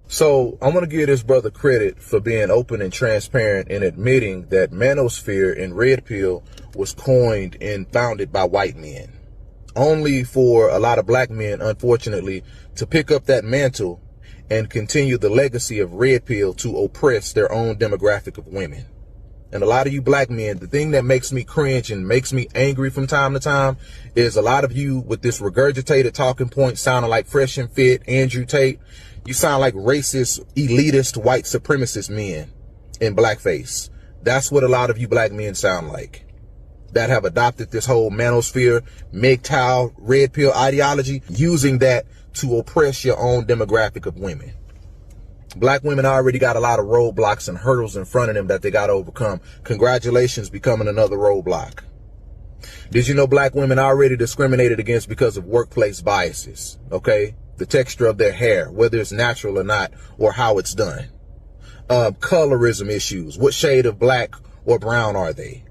So I want to give this brother credit for being open and transparent and admitting that Manosphere and Red Pill was coined and founded by white men. Only for a lot of black men, unfortunately, to pick up that mantle and continue the legacy of Red Pill to oppress their own demographic of women. And a lot of you black men, the thing that makes me cringe and makes me angry from time to time is a lot of you with this regurgitated talking point sounding like Fresh and Fit, Andrew Tate. You sound like racist, elitist, white supremacist men in blackface. That's what a lot of you black men sound like, that have adopted this whole manosphere, MGTOW, red pill ideology, using that to oppress your own demographic of women. Black women already got a lot of roadblocks and hurdles in front of them that they got to overcome. Congratulations, becoming another roadblock. Did you know black women are already discriminated against because of workplace biases? Okay? The texture of their hair, whether it's natural or not, or how it's done. Colorism issues. What shade of black or brown are they?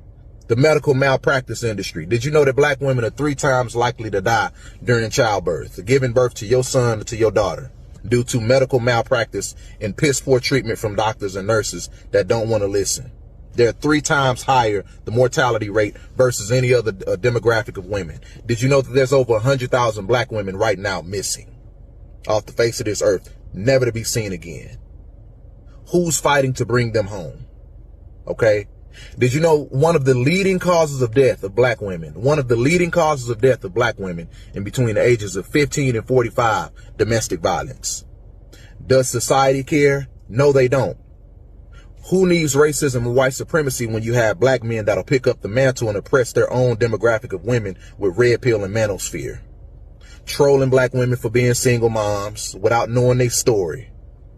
The medical malpractice industry. Did you know that black women are 3 times likely to die during childbirth, giving birth to your son or to your daughter, due to medical malpractice and piss poor treatment from doctors and nurses that don't want to listen? They're 3 times higher, the mortality rate, versus any other demographic of women. Did you know that there's over 100,000 black women right now missing off the face of this earth, never to be seen again? Who's fighting to bring them home? Okay? Did you know one of the leading causes of death of black women, in between the ages of 15 and 45, domestic violence? Does society care? No, they don't. Who needs racism and white supremacy when you have black men that'll pick up the mantle and oppress their own demographic of women with red pill and manosphere? Trolling black women for being single moms without knowing their story.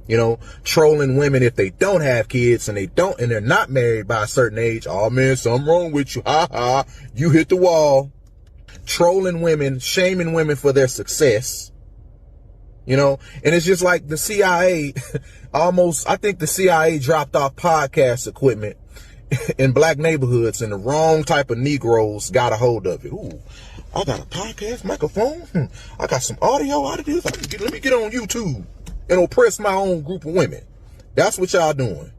You know, trolling women if they don't have kids and they're not married by a certain age. Oh man, something wrong with you. Ha ha. You hit the wall. Trolling women, shaming women for their success. You know, and it's just like the CIA I think the CIA dropped off podcast equipment in black neighborhoods and the wrong type of Negroes got a hold of it. Ooh, I got a podcast microphone. I got some audio out of this. Let me get on YouTube and oppress my own group of women. That's what y'all doing.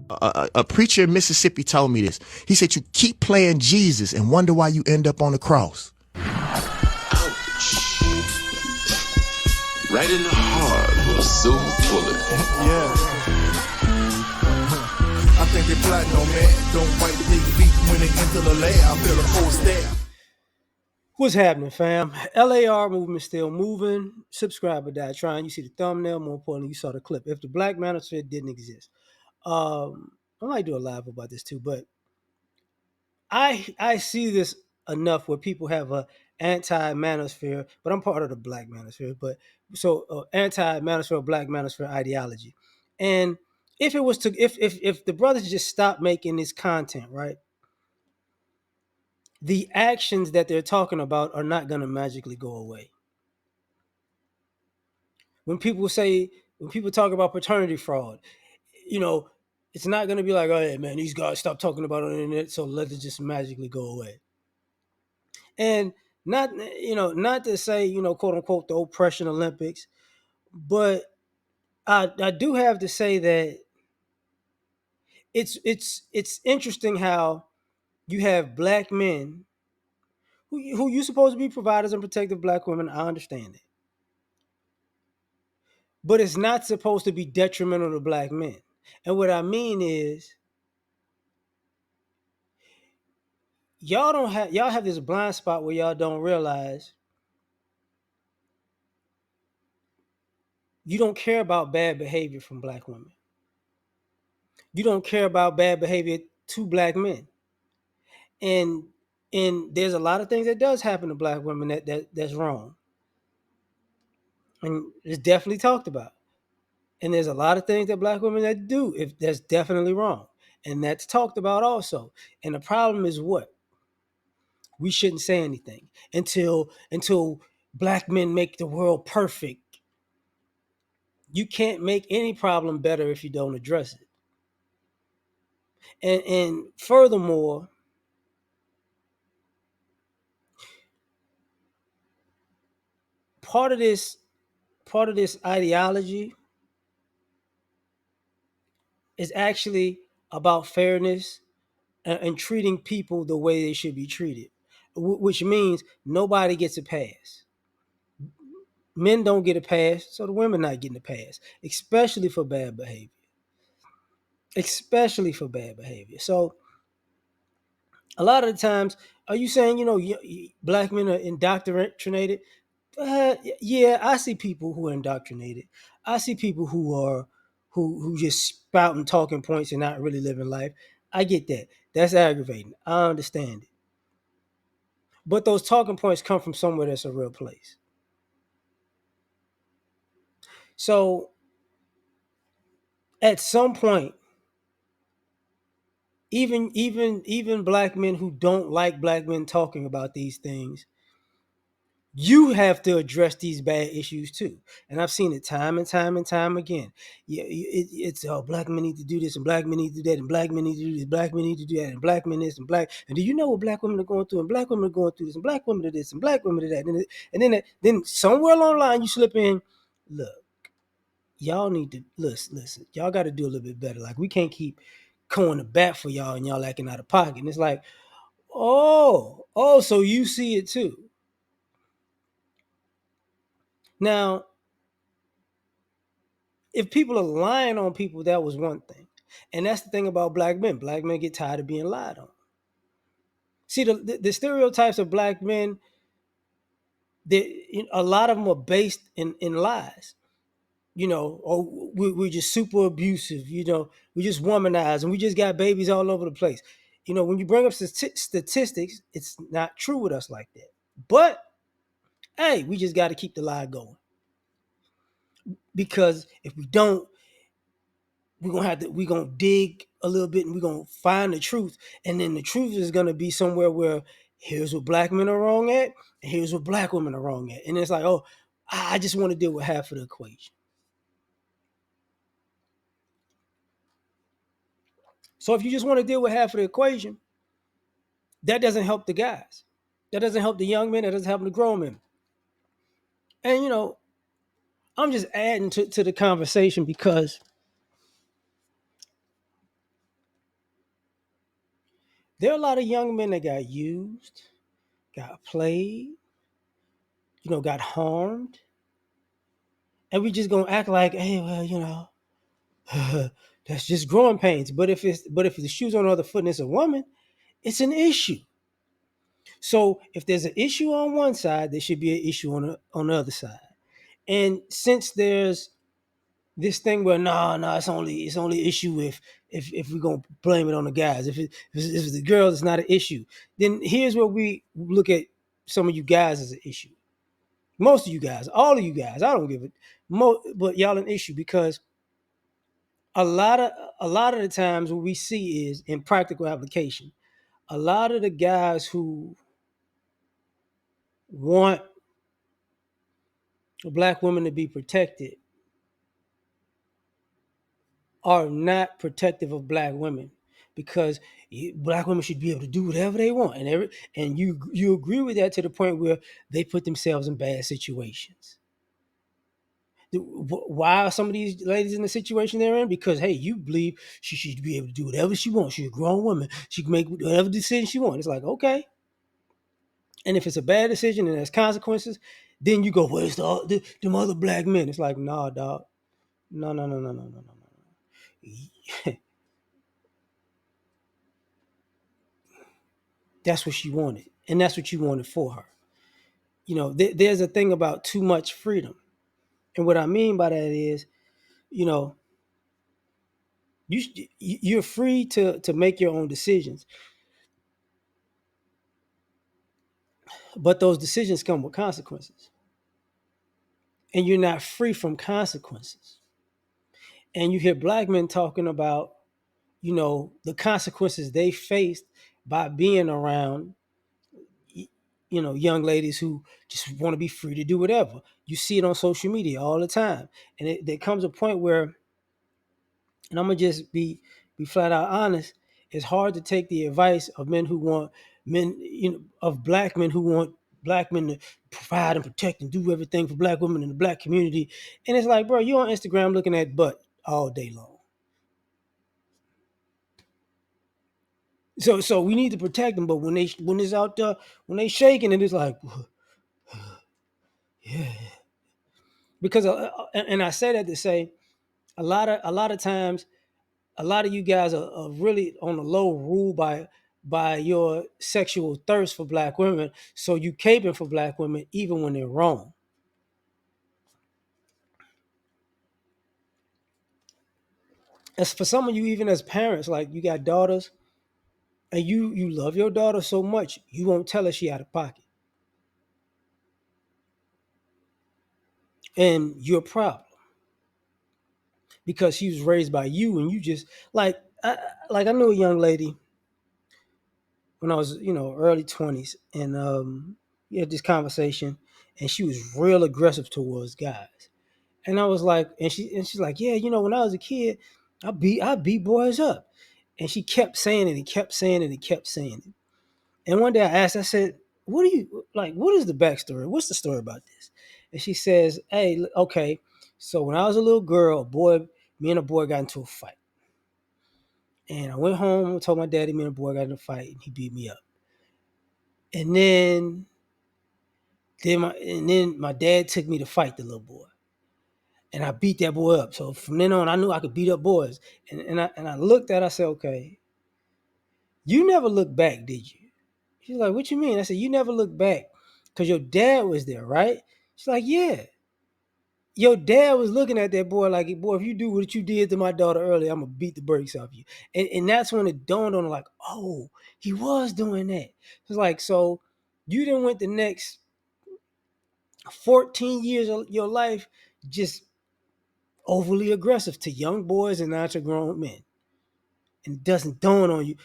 A preacher in Mississippi told me this. He said, you keep playing Jesus and wonder why you end up on the cross. Ouch. Right in the heart with a silver bullet. Yeah. I think they plotting on man. Don't fight big feet when they enter the L.A.R. I feel a whole stare. What's happening, fam? L.A.R. movement still moving. Subscribe or die trying. You see the thumbnail. More importantly, you saw the clip. If the Black Manosphere didn't exist, I might do a live about this too. But I see this enough where people have a anti-manosphere, but I'm part of the Black Manosphere. But so anti-manosphere, Black Manosphere ideology, and if it was to if the brothers just stopped making this content, right? The actions that they're talking about are not going to magically go away. When people talk about paternity fraud, you know, it's not going to be like, oh, hey, man, these guys stop talking about it on the internet, so let it just magically go away. And not to say, quote unquote, the oppression Olympics, but I do have to say that it's interesting how you have black men who you supposed to be providers and protective black women. I understand it. But it's not supposed to be detrimental to black men. And what I mean is, y'all have this blind spot where y'all don't realize you don't care about bad behavior from black women. You don't care about bad behavior to black men. And there's a lot of things that does happen to black women that's wrong. And it's definitely talked about. And there's a lot of things that black women that do if that's definitely wrong. And that's talked about also. And the problem is what? We shouldn't say anything until black men make the world perfect. You can't make any problem better if you don't address it. And furthermore, part of this part of this ideology is actually about fairness and treating people the way they should be treated, which means nobody gets a pass. Men don't get a pass, so the women not getting a pass, especially for bad behavior. Especially for bad behavior. So a lot of the times, are you saying black men are indoctrinated? Yeah, I see people who are indoctrinated. I see people who just spouting talking points and not really living life. I get that. That's aggravating. I understand it. But those talking points come from somewhere that's a real place. So at some point, even black men who don't like black men talking about these things, you have to address these bad issues too. And I've seen it time and time and time again. Yeah, it's black men need to do this, and black men need to do that, and black men need to do this, black men need to do that, and black men this, and black. And do you know what black women are going through? And black women are going through this, and black women are this, and black women are that. And then somewhere along the line you slip in, look, y'all need to listen. Y'all got to do a little bit better. Like we can't keep going to bat for y'all and y'all acting out of pocket. And it's like, so you see it too. Now, if people are lying on people, that was one thing. And that's the thing about black men. Black men get tired of being lied on. See, the stereotypes of black men, a lot of them are based in lies. We're just super abusive. We just womanize and we just got babies all over the place. When you bring up statistics, it's not true with us like that. But hey, we just got to keep the lie going, because if we don't, we're gonna dig a little bit and we're gonna find the truth, and then the truth is gonna be somewhere where here's what black men are wrong at, and here's what black women are wrong at, and it's like, oh, I just want to deal with half of the equation. So if you just want to deal with half of the equation, that doesn't help the guys. That doesn't help the young men. That doesn't help the grown men. And I'm just adding to the conversation because there are a lot of young men that got used, got played, got harmed. And we just gonna act like, hey, well, that's just growing pains. But if the shoe's on the other foot and it's a woman, it's an issue. So if there's an issue on one side, there should be an issue on the other side. And since there's this thing where it's only an issue if we're gonna blame it on the guys. If it's the girls, it's not an issue. Then here's where we look at some of you guys as an issue. Most of you guys, all of you guys, I don't give it. But y'all an issue because a lot of the times what we see is in practical application, a lot of the guys who want black women to be protected are not protective of black women, because black women should be able to do whatever they want, and you agree with that to the point where they put themselves in bad situations. Why are some of these ladies in the situation they're in? Because hey, you believe she should be able to do whatever she wants. She's a grown woman. She can make whatever decision she wants. It's like, okay. And if it's a bad decision and there's consequences, then you go, well, it's the other black men. It's like, nah, dog. No. That's what she wanted. And that's what you wanted for her. There's a thing about too much freedom. And what I mean by that is, you're free to make your own decisions. But those decisions come with consequences. And you're not free from consequences. And you hear black men talking about, the consequences they faced by being around, young ladies who just want to be free to do whatever. You see it on social media all the time. And there comes a point where, and I'm going to just be flat out honest, it's hard to take the advice of men, of black men who want black men to provide and protect and do everything for black women in the black community. And it's like, bro, you on Instagram looking at butt all day long. So we need to protect them, but when it's out there, when they shaking, and it's like, yeah, because and I say that to say a lot of times, a lot of you guys are really on the low rule by your sexual thirst for black women, so you caping for black women even when they're wrong. As for some of you, even as parents, like you got daughters, and you love your daughter so much, you won't tell her she out of pocket, and you're a problem because she was raised by you, and you just like I knew a young lady when I was early 20s, and we had this conversation, and she was real aggressive towards guys, and I was like, and she's like, yeah, when I was a kid, I beat boys up, and she kept saying it and kept saying it and kept saying it. And one day I asked, I said, what do you like? What is the backstory? What's the story about this? And she says, hey, okay, so when I was a little girl, me and a boy got into a fight. And I went home and told my daddy me and a boy got in a fight, and he beat me up. And then my dad took me to fight the little boy. And I beat that boy up. So from then on, I knew I could beat up boys. And I looked at her, I said, okay, you never looked back, did you? She's like, what you mean? I said, you never looked back because your dad was there, right? She's like, yeah. Your dad was looking at that boy like, boy, if you do what you did to my daughter earlier, I'm going to beat the brakes off you. And that's when it dawned on her, like, oh, he was doing that. It's like, so you then went the next 14 years of your life just overly aggressive to young boys and not to grown men. And it doesn't dawn on you,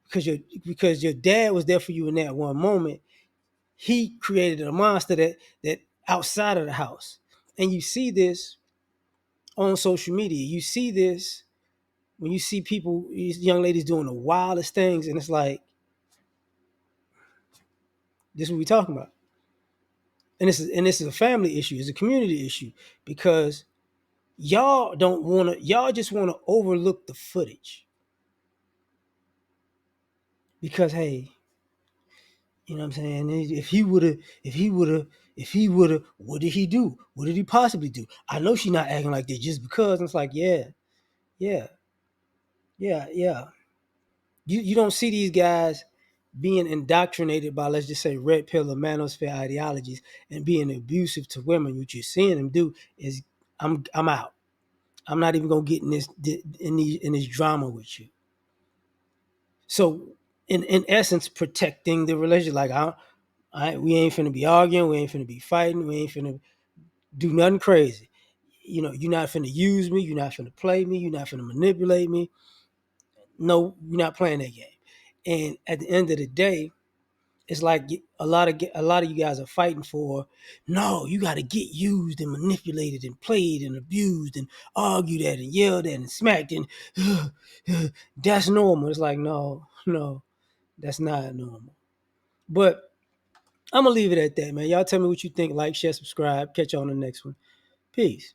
because your dad was there for you in that one moment. He created a monster that outside of the house. And you see this on social media. You see this when you see people, these young ladies doing the wildest things, and it's like, this is what we're talking about. And this is a family issue, it's a community issue, because y'all just want to overlook the footage. Because hey, you know what I'm saying? If he would have, what did he do? What did he possibly do? I know she's not acting like that just because. And it's like, yeah. You don't see these guys being indoctrinated by, let's just say, red pill or manosphere ideologies and being abusive to women. What you're seeing them do is, I'm out. I'm not even gonna get in this drama with you. So in essence, protecting the relationship, like we ain't finna be arguing, we ain't finna be fighting, we ain't finna do nothing crazy. You're not finna use me, you're not finna play me, you're not finna manipulate me. No, we're not playing that game. And at the end of the day, it's like a lot of you guys are fighting for, no, you got to get used and manipulated and played and abused and argued at and yelled at and smacked and that's normal. It's like, no, that's not normal. But I'm gonna leave it at that, man. Y'all tell me what you think. Like, share, subscribe. Catch you on the next one. Peace.